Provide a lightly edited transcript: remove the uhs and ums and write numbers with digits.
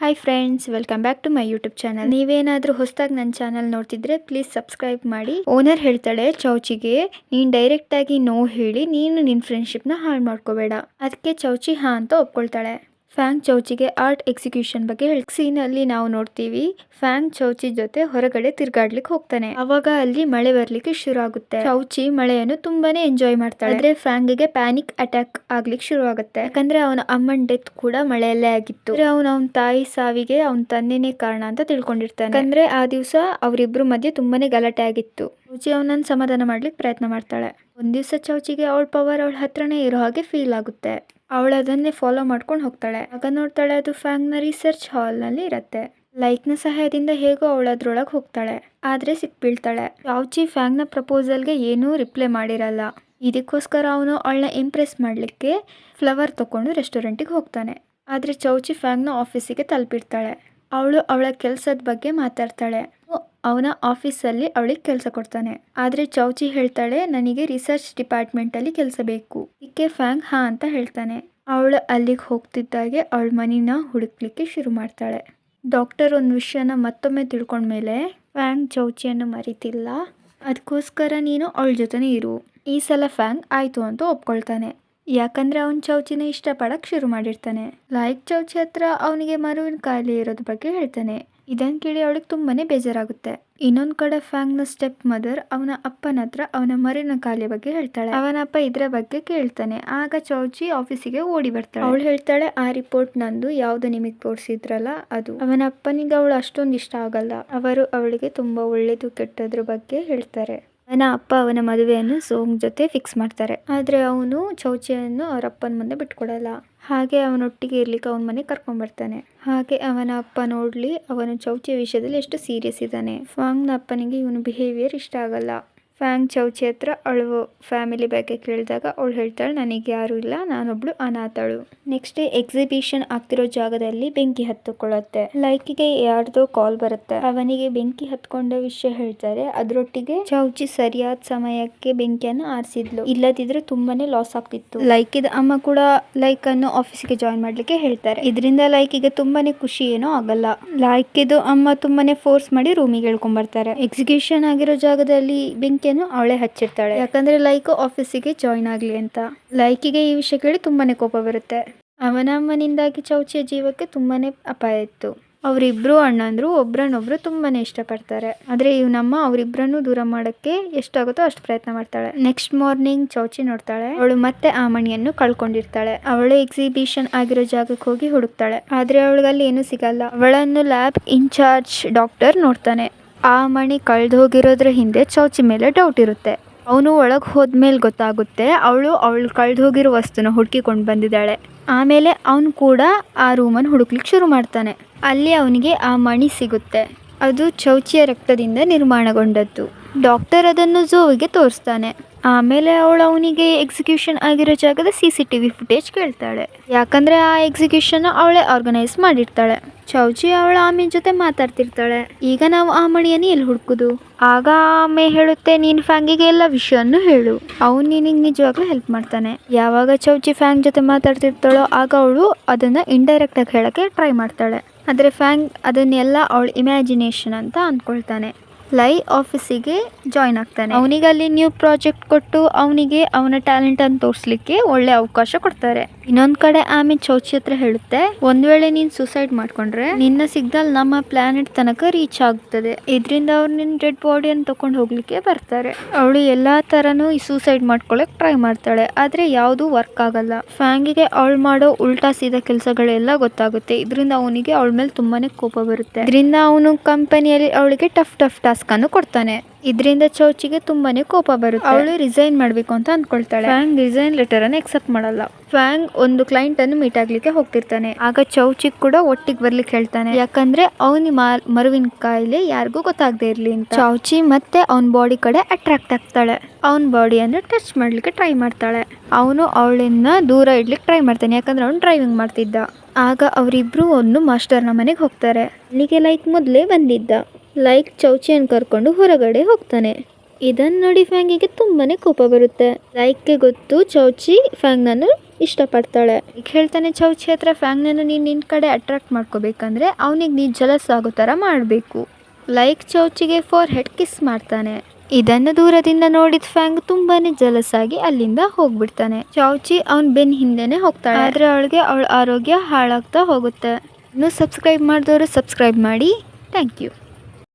Hi friends, welcome back to my YouTube channel. ನೀವೇನಾದರೂ ಹೊಸದಾಗಿ ನನ್ನ ಚಾನಲ್ ನೋಡ್ತಿದ್ರೆ ಪ್ಲೀಸ್ ಸಬ್ಸ್ಕ್ರೈಬ್ ಮಾಡಿ. ಓನರ್ ಹೇಳ್ತಾಳೆ ಚೌಚಿಗೆ, ನೀನು ಡೈರೆಕ್ಟಾಗಿ ನೋ ಹೇಳಿ ನೀನು ನಿನ್ನ ಫ್ರೆಂಡ್ಶಿಪ್ನ ಹಾಳು ಮಾಡ್ಕೋಬೇಡ. ಅದಕ್ಕೆ ಚೌಚಿ ಹಾ ಅಂತ ಒಪ್ಕೊಳ್ತಾಳೆ. ಫ್ಯಾಂಗ್ ಚೌಚಿಗೆ ಆರ್ಟ್ ಎಕ್ಸಿಕ್ಯೂಷನ್ ಬಗ್ಗೆ ಸೀನಲ್ಲಿ ನಾವು ನೋಡ್ತೀವಿ. ಫ್ಯಾಂಗ್ ಚೌಚಿ ಜೊತೆ ಹೊರಗಡೆ ತಿರ್ಗಾಡ್ಲಿಕ್ಕೆ ಹೋಗ್ತಾನೆ. ಅವಾಗ ಅಲ್ಲಿ ಮಳೆ ಬರ್ಲಿಕ್ಕೆ ಶುರು ಆಗುತ್ತೆ. ಚೌಚಿ ಮಳೆಯನ್ನು ತುಂಬಾನೇ ಎಂಜಾಯ್ ಮಾಡ್ತಾಳೆ. ಆದ್ರೆ ಫ್ಯಾಂಗಿಗೆ ಪ್ಯಾನಿಕ್ ಅಟ್ಯಾಕ್ ಆಗ್ಲಿಕ್ಕೆ ಶುರು ಆಗುತ್ತೆ. ಯಾಕಂದ್ರೆ ಅವನ ಅಮ್ಮನ್ ಡೆತ್ ಕೂಡ ಮಳೆಯಲ್ಲೇ ಆಗಿತ್ತು. ಅವನ ತಾಯಿ ಸಾವಿಗೆ ಅವನ ತಂದೆನೇ ಕಾರಣ ಅಂತ ತಿಳ್ಕೊಂಡಿರ್ತಾನೆ. ಯಾಕಂದ್ರೆ ಆ ದಿವಸ ಅವರಿಬ್ರು ಮಧ್ಯೆ ತುಂಬಾನೇ ಗಲಾಟೆ ಆಗಿತ್ತು. ಚೌಚಿ ಅವನನ್ನ ಸಮಾಧಾನ ಮಾಡ್ಲಿಕ್ಕೆ ಪ್ರಯತ್ನ ಮಾಡ್ತಾಳೆ. ಒಂದ್ ದಿವಸ ಚೌಚಿಗೆ ಅವಳ ಪವರ್ ಅವಳ ಹತ್ರನೇ ಇರೋ ಹಾಗೆ ಫೀಲ್ ಆಗುತ್ತೆ. ಅವಳು ಅದನ್ನೇ ಫಾಲೋ ಮಾಡ್ಕೊಂಡು ಹೋಗ್ತಾಳೆ. ಆಗ ನೋಡ್ತಾಳೆ ಅದು ಫ್ಯಾಂಗ್ ನ ರಿಸರ್ಚ್ ಹಾಲ್ ನಲ್ಲಿ ಇರತ್ತೆ. ಲೈಟ್ ನ ಸಹಾಯದಿಂದ ಹೇಗೋ ಅವಳು ಅದ್ರೊಳಗೆ ಹೋಗ್ತಾಳೆ. ಆದ್ರೆ ಸಿಕ್ಬೀಳ್ತಾಳೆ. ಚೌಚಿ ಫ್ಯಾಂಗ್ ನ ಪ್ರಪೋಸಲ್ಗೆ ಏನೂ ರಿಪ್ಲೈ ಮಾಡಿರಲ್ಲ. ಇದಕ್ಕೋಸ್ಕರ ಅವನು ಅವಳನ್ನ ಇಂಪ್ರೆಸ್ ಮಾಡ್ಲಿಕ್ಕೆ ಫ್ಲವರ್ ತಕೊಂಡು ರೆಸ್ಟೋರೆಂಟಿಗೆ ಹೋಗ್ತಾನೆ. ಆದ್ರೆ ಚೌಚಿ ಫ್ಯಾಂಗ್ ನ ಆಫೀಸಿಗೆ ತಲುಪಿರ್ತಾಳೆ. ಅವಳು ಅವಳ ಕೆಲ್ಸದ ಬಗ್ಗೆ ಮಾತಾಡ್ತಾಳೆ. ಅವನ ಆಫೀಸಲ್ಲಿ ಅವಳಿಗೆ ಕೆಲಸ ಕೊಡ್ತಾನೆ. ಆದ್ರೆ ಚೌಚಿ ಹೇಳ್ತಾಳೆ, ನನಗೆ ರಿಸರ್ಚ್ ಡಿಪಾರ್ಟ್ಮೆಂಟ್ ಅಲ್ಲಿ ಕೆಲಸ ಬೇಕು. ಇದಕ್ಕೆ ಫ್ಯಾಂಗ್ ಹಾ ಅಂತ ಹೇಳ್ತಾನೆ. ಅವಳು ಅಲ್ಲಿಗೆ ಹೋಗ್ತಿದ್ದಾಗೆ ಅವಳ ಮನಿನ ಹುಡುಕ್ಲಿಕ್ಕೆ ಶುರು ಮಾಡ್ತಾಳೆ. ಡಾಕ್ಟರ್ ಒಂದು ವಿಷಯನ ಮತ್ತೊಮ್ಮೆ ತಿಳ್ಕೊಂಡ್ಮೇಲೆ, ಫ್ಯಾಂಗ್ ಚೌಚಿಯನ್ನು ಮರಿತಿಲ್ಲ, ಅದಕ್ಕೋಸ್ಕರ ನೀನು ಅವಳ ಜೊತೆನೇ ಇರು. ಈ ಸಲ ಫ್ಯಾಂಗ್ ಆಯ್ತು ಅಂತ ಒಪ್ಕೊಳ್ತಾನೆ. ಯಾಕಂದ್ರೆ ಅವನ್ ಚೌಚಿನ ಇಷ್ಟಪಡಕ್ ಶುರು ಮಾಡಿರ್ತಾನೆ. ಲೈಕ್ ಚೌಚಿ ಹತ್ರ ಅವನಿಗೆ ಮರುವಿನ ಕಾಯಿಲೆ ಇರೋದ್ರ ಬಗ್ಗೆ ಹೇಳ್ತಾನೆ. ಇದನ್ ಕೇಳಿ ಅವಳಿಗೆ ತುಂಬಾನೇ ಬೇಜಾರಾಗುತ್ತೆ. ಇನ್ನೊಂದ್ ಕಡೆ ಫ್ಯಾಂಗ್ ನ ಸ್ಟೆಪ್ ಮದರ್ ಅವನ ಅಪ್ಪನ ಹತ್ರ ಅವನ ಮರಿನ ಕಾಯಿಲೆ ಬಗ್ಗೆ ಹೇಳ್ತಾಳೆ. ಅವನ ಅಪ್ಪ ಇದ್ರ ಬಗ್ಗೆ ಕೇಳ್ತಾನೆ. ಆಗ ಚೌಚಿ ಆಫೀಸಿಗೆ ಓಡಿ ಬರ್ತಾಳೆ. ಅವಳು ಹೇಳ್ತಾಳೆ, ಆ ರಿಪೋರ್ಟ್ ನಂದು ಯಾವ್ದು ನಿಮಗ್ ತೋರಿಸಿದ್ರಲ್ಲ ಅದು. ಅವನ ಅಪ್ಪನಿಗೆ ಅವಳು ಅಷ್ಟೊಂದು ಇಷ್ಟ ಆಗಲ್ಲ. ಅವರು ಅವಳಿಗೆ ತುಂಬಾ ಒಳ್ಳೇದು ಕೆಟ್ಟದ್ರ ಬಗ್ಗೆ ಹೇಳ್ತಾರೆ. ಅವನ ಅಪ್ಪ ಅವನ ಮದುವೆಯನ್ನು ಸೋಂಗ್ ಜೊತೆ ಫಿಕ್ಸ್ ಮಾಡ್ತಾರೆ. ಆದ್ರೆ ಅವನು ಚೌಚಿಯನ್ನು ಅವರ ಅಪ್ಪನ ಮುಂದೆ ಬಿಟ್ಕೊಡಲ್ಲ. ಹಾಗೆ ಅವನೊಟ್ಟಿಗೆ ಇರ್ಲಿಕ್ಕೆ ಅವನ ಮನೆ ಕರ್ಕೊಂಡ್ ಬರ್ತಾನೆ. ಹಾಗೆ ಅವನ ಅಪ್ಪ ನೋಡ್ಲಿ ಅವನು ಚೌಚಿಯ ವಿಷಯದಲ್ಲಿ ಎಷ್ಟು ಸೀರಿಯಸ್ ಇದ್ದಾನೆ. ಫ್ಯಾಂಗ್ ನ ಅಪ್ಪನಿಗೆ ಇವನು ಬಿಹೇವಿಯರ್ ಇಷ್ಟ ಆಗಲ್ಲ. ಫ್ಯಾಂಗ್ ಚೌಚಿ ಹತ್ರ ಅವಳು ಫ್ಯಾಮಿಲಿ ಬಗ್ಗೆ ಕೇಳಿದಾಗ ಅವಳು ಹೇಳ್ತಾಳೆ, ನನಗೆ ಯಾರು ಇಲ್ಲ, ನಾನೊಬ್ಳು ಅನಾಥಳು. ನೆಕ್ಸ್ಟ್ ಡೇ ಎಕ್ಸಿಬಿಷನ್ ಆಗ್ತಿರೋ ಜಾಗದಲ್ಲಿ ಬೆಂಕಿ ಹತ್ತಿಕೊಳ್ಳುತ್ತೆ. ಲೈಕಿಗೆ ಯಾರ್ದೋ ಕಾಲ್ ಬರುತ್ತೆ. ಅವನಿಗೆ ಬೆಂಕಿ ಹತ್ಕೊಂಡ ವಿಷಯ ಹೇಳ್ತಾರೆ. ಅದ್ರೊಟ್ಟಿಗೆ ಚೌಚಿ ಸರಿಯಾದ ಸಮಯಕ್ಕೆ ಬೆಂಕಿಯನ್ನು ಆರಿಸಿದ್ಲು, ಇಲ್ಲದಿದ್ರೆ ತುಂಬಾನೇ ಲಾಸ್ ಆಗ್ತಿತ್ತು. ಲೈಕಿದ ಅಮ್ಮ ಕೂಡ ಲೈಕ್ ಅನ್ನು ಆಫೀಸಿಗೆ ಜಾಯಿನ್ ಮಾಡ್ಲಿಕ್ಕೆ ಹೇಳ್ತಾರೆ. ಇದರಿಂದ ಲೈಕಿಗೆ ತುಂಬಾನೇ ಖುಷಿ ಏನೋ ಆಗಲ್ಲ. ಲೈಕಿದು ಅಮ್ಮ ತುಂಬಾನೇ ಫೋರ್ಸ್ ಮಾಡಿ ರೂಮಿಗೆ ಹೇಳ್ಕೊಂಡ್ ಬರ್ತಾರೆ. ಎಕ್ಸಿಕ್ಯೂಷನ್ ಆಗಿರೋ ಜಾಗದಲ್ಲಿ ಬೆಂಕಿ ಅವಳೆ ಹಚ್ಚಿರ್ತಾಳೆ. ಯಾಕಂದ್ರೆ ಲೈಕ್ ಆಫೀಸಿಗೆ ಜಾಯಿನ್ ಆಗ್ಲಿ ಅಂತ. ಲೈಕಿಗೆ ಈ ವಿಷಯ ಕೇಳಿ ತುಂಬಾನೇ ಕೋಪ ಬರುತ್ತೆ. ಅವನ ಅಮ್ಮನಿಂದಾಗಿ ಚೌಚಿಯ ಜೀವಕ್ಕೆ ತುಂಬಾನೇ ಅಪಾಯ ಇತ್ತು. ಅವರಿಬ್ರು ಅಣ್ಣಂದ್ರು ಒಬ್ರನ್ನೊಬ್ರು ತುಂಬಾನೇ ಇಷ್ಟಪಡ್ತಾರೆ. ಆದ್ರೆ ಇವನಮ್ಮ ಅವರಿಬ್ರನ್ನು ದೂರ ಮಾಡಕ್ಕೆ ಎಷ್ಟಾಗುತ್ತೋ ಅಷ್ಟು ಪ್ರಯತ್ನ ಮಾಡ್ತಾಳೆ. ನೆಕ್ಸ್ಟ್ ಮಾರ್ನಿಂಗ್ ಚೌಚಿ ನೋಡ್ತಾಳೆ, ಅವಳು ಮತ್ತೆ ಆ ಮಣಿಯನ್ನು ಕಳ್ಕೊಂಡಿರ್ತಾಳೆ. ಅವಳು ಎಕ್ಸಿಬಿಷನ್ ಆಗಿರೋ ಜಾಗಕ್ಕೆ ಹೋಗಿ ಹುಡುಕ್ತಾಳೆ. ಆದ್ರೆ ಅವಳಿಗಲ್ಲಿ ಏನು ಸಿಗಲ್ಲ. ಅವಳನ್ನು ಲ್ಯಾಬ್ ಇನ್ಚಾರ್ಜ್ ಡಾಕ್ಟರ್ ನೋಡ್ತಾನೆ. ಆ ಮಣಿ ಕಳ್ದು ಹೋಗಿರೋದ್ರ ಹಿಂದೆ ಚೌಚಿ ಮೇಲೆ ಡೌಟ್ ಇರುತ್ತೆ. ಅವನು ಒಳಗೆ ಹೋದ್ಮೇಲೆ ಗೊತ್ತಾಗುತ್ತೆ ಅವಳು ಕಳ್ದು ಹೋಗಿರೋ ವಸ್ತುನ ಹುಡುಕಿಕೊಂಡು ಬಂದಿದ್ದಾಳೆ. ಆಮೇಲೆ ಅವನು ಕೂಡ ಆ ರೂಮನ್ನು ಹುಡುಕ್ಲಿಕ್ಕೆ ಶುರು ಮಾಡ್ತಾನೆ. ಅಲ್ಲಿ ಅವನಿಗೆ ಆ ಮಣಿ ಸಿಗುತ್ತೆ. ಅದು ಚೌಚಿಯ ರಕ್ತದಿಂದ ನಿರ್ಮಾಣಗೊಂಡದ್ದು. ಡಾಕ್ಟರ್ ಅದನ್ನು ಝೂವಿಗೆ ತೋರಿಸ್ತಾನೆ. ಆಮೇಲೆ ಅವಳು ಅವನಿಗೆ ಎಕ್ಸಿಕ್ಯೂಷನ್ ಆಗಿರೋ ಜಾಗದ CCTV ಫುಟೇಜ್ ಕೇಳ್ತಾಳೆ. ಯಾಕಂದ್ರೆ ಆ ಎಕ್ಸಿಕ್ಯೂಷನ್ ಅವಳೇ ಆರ್ಗನೈಸ್ ಮಾಡಿರ್ತಾಳೆ. ಚೌಚಿ ಅವಳ ಆಮೆಯ ಜೊತೆ ಮಾತಾಡ್ತಿರ್ತಾಳೆ. ಈಗ ನಾವು ಆ ಮಣಿಯನ್ನು ಎಲ್ಲಿ ಹುಡುಕುದು? ಆಗ ಆಮೆ ಹೇಳುತ್ತೆ, ನೀನ್ ಫ್ಯಾಂಗಿಗೆ ಎಲ್ಲ ವಿಷಯನ್ನು ಹೇಳು, ಅವನು ನಿನಗೆ ನಿಜವಾಗ್ಲೂ ಹೆಲ್ಪ್ ಮಾಡ್ತಾನೆ. ಯಾವಾಗ ಚೌಚಿ ಫ್ಯಾಂಗ್ ಜೊತೆ ಮಾತಾಡ್ತಿರ್ತಾಳೋ ಆಗ ಅವಳು ಅದನ್ನ ಇಂಡೈರೆಕ್ಟ್ ಆಗಿ ಹೇಳಕ್ಕೆ ಟ್ರೈ ಮಾಡ್ತಾಳೆ. ಆದ್ರೆ ಫ್ಯಾಂಗ್ ಅದನ್ನೆಲ್ಲ ಅವಳ ಇಮ್ಯಾಜಿನೇಷನ್ ಅಂತ ಅಂದ್ಕೊಳ್ತಾನೆ. ಲೈ ಆಫೀಸಿಗೆ ಜಾಯಿನ್ ಆಗ್ತಾನೆ. ಅವನಿಗೆ ಅಲ್ಲಿ ನ್ಯೂ ಪ್ರಾಜೆಕ್ಟ್ ಕೊಟ್ಟು ಅವನಿಗೆ ಅವನ ಟ್ಯಾಲೆಂಟ್ ಅನ್ನು ತೋರಿಸ್ಲಿಕ್ಕೆ ಒಳ್ಳೆ ಅವಕಾಶ ಕೊಡ್ತಾರೆ. ಇನ್ನೊಂದ್ ಕಡೆ ಆಮೆ ಚೌಚಿ ಹತ್ರ ಹೇಳುತ್ತೆ, ಒಂದ್ ವೇಳೆ ನೀನ್ ಸೂಸೈಡ್ ಮಾಡ್ಕೊಂಡ್ರೆ ನಿನ್ನ ಸಿಗ್ನಲ್ ನಮ್ಮ ಪ್ಲಾನೆಟ್ ತನಕ ರೀಚ್ ಆಗ್ತದೆ. ಇದರಿಂದ ಅವ್ರು ನಿನ್ನ ಡೆಡ್ ಬಾಡಿಯನ್ನು ತಕೊಂಡು ಹೋಗ್ಲಿಕ್ಕೆ ಬರ್ತಾರೆ. ಅವಳು ಎಲ್ಲಾ ತರನು ಈ ಸೂಸೈಡ್ ಮಾಡ್ಕೊಳಕ್ ಟ್ರೈ ಮಾಡ್ತಾಳೆ. ಆದ್ರೆ ಯಾವುದು ವರ್ಕ್ ಆಗಲ್ಲ. ಫ್ಯಾಂಗಿಗೆ ಅವಳು ಮಾಡೋ ಉಲ್ಟಾ ಸೀದಾ ಕೆಲಸಗಳೆಲ್ಲ ಗೊತ್ತಾಗುತ್ತೆ. ಇದರಿಂದ ಅವನಿಗೆ ಅವಳ ಮೇಲೆ ತುಂಬಾನೇ ಕೋಪ ಬರುತ್ತೆ. ಇದರಿಂದ ಅವನು ಕಂಪನಿಯಲ್ಲಿ ಅವಳಿಗೆ ಟಫ್ ಟಾಸ್ಕ್ ಅನ್ನು ಕೊಡ್ತಾನೆ. ಇದರಿಂದ ಚೌಚಿಗೆ ತುಂಬಾನೇ ಕೋಪ ಬರುತ್ತೆ. ಅವಳು ರಿಸೈನ್ ಮಾಡ್ಬೇಕು ಅಂತ ಅಂದ್ಕೊಳ್ತಾಳೆ. ಫ್ಯಾಂಗ್ ರಿಸೈನ್ ಲೆಟರ್ ಅನ್ನು ಎಕ್ಸೆಪ್ಟ್ ಮಾಡಲ್ಲ. ಫ್ಯಾಂಗ್ ಒಂದು ಕ್ಲೈಂಟ್ ಅನ್ನು ಮೀಟ್ ಆಗ್ಲಿಕ್ಕೆ ಹೋಗ್ತಿರ್ತಾನೆ. ಆಗ ಚೌಚಿ ಕೂಡ ಒಟ್ಟಿಗೆ ಬರ್ಲಿಕ್ಕೆ ಹೇಳ್ತಾನೆ. ಯಾಕಂದ್ರೆ ಅವನ ಮರುವಿನ ಕಾಯಿಲೆ ಯಾರಿಗೂ ಗೊತ್ತಾಗದೆ ಇರ್ಲಿ ಅಂತ. ಚೌಚಿ ಮತ್ತೆ ಅವನ ಬಾಡಿ ಕಡೆ ಅಟ್ರಾಕ್ಟ್ ಆಗ್ತಾಳೆ. ಅವನ ಬಾಡಿಯನ್ನು ಟಚ್ ಮಾಡ್ಲಿಕ್ಕೆ ಟ್ರೈ ಮಾಡ್ತಾಳೆ. ಅವನು ಅವಳನ್ನ ದೂರ ಇಡ್ಲಿಕ್ಕೆ ಟ್ರೈ ಮಾಡ್ತಾನೆ. ಯಾಕಂದ್ರೆ ಅವನು ಡ್ರೈವಿಂಗ್ ಮಾಡ್ತಿದ್ದ. ಆಗ ಅವರಿಬ್ರು ಒಂದು ಮಾಸ್ಟರ್ನ ಮನೆಗೆ ಹೋಗ್ತಾರೆ. ಅಲ್ಲಿಗೆ ಲೈಕ್ ಮೊದಲೇ ಬಂದಿದ್ದ. ಲೈಕ್ ಚೌಚಿಯನ್ನು ಕರ್ಕೊಂಡು ಹೊರಗಡೆ ಹೋಗ್ತಾನೆ. ಇದನ್ನ ನೋಡಿ ಫ್ಯಾಂಗಿಗೆ ತುಂಬಾನೇ ಕೋಪ ಬರುತ್ತೆ. ಲೈಕ್ಗೆ ಗೊತ್ತು ಚೌಚಿ ಫ್ಯಾಂಗ್ನನ್ನು ಇಷ್ಟಪಡ್ತಾಳೆ. ಈಗ ಹೇಳ್ತಾನೆ ಚೌಚಿ ಹತ್ರ ಫ್ಯಾಂಗ್ನನ್ನು ನೀನು ನಿನ್ನ ಕಡೆ ಅಟ್ರಾಕ್ಟ್ ಮಾಡ್ಕೋಬೇಕಂದ್ರೆ ಅವನಿಗೆ ನೀ ಜಲಸ್ ಆಗೋ ಥರ ಮಾಡಬೇಕು. ಲೈಕ್ ಚೌಚಿಗೆ ಫಾರ್ ಹೆಡ್ ಕಿಸ್ ಮಾಡ್ತಾನೆ. ಇದನ್ನು ದೂರದಿಂದ ನೋಡಿದ ಫ್ಯಾಂಗ್ ತುಂಬಾನೇ ಜಲಸ್ ಆಗಿ ಅಲ್ಲಿಂದ ಹೋಗ್ಬಿಡ್ತಾನೆ. ಚೌಚಿ ಅವನ್ ಬೆನ್ ಹಿಂದೆನೆ ಹೋಗ್ತಾಳೆ. ಆದ್ರೆ ಅವಳಿಗೆ ಅವಳ ಆರೋಗ್ಯ ಹಾಳಾಗ್ತಾ ಹೋಗುತ್ತೆ. ಇನ್ನು ಸಬ್ಸ್ಕ್ರೈಬ್ ಮಾಡಿದವರು ಸಬ್ಸ್ಕ್ರೈಬ್ ಮಾಡಿ. Thank you.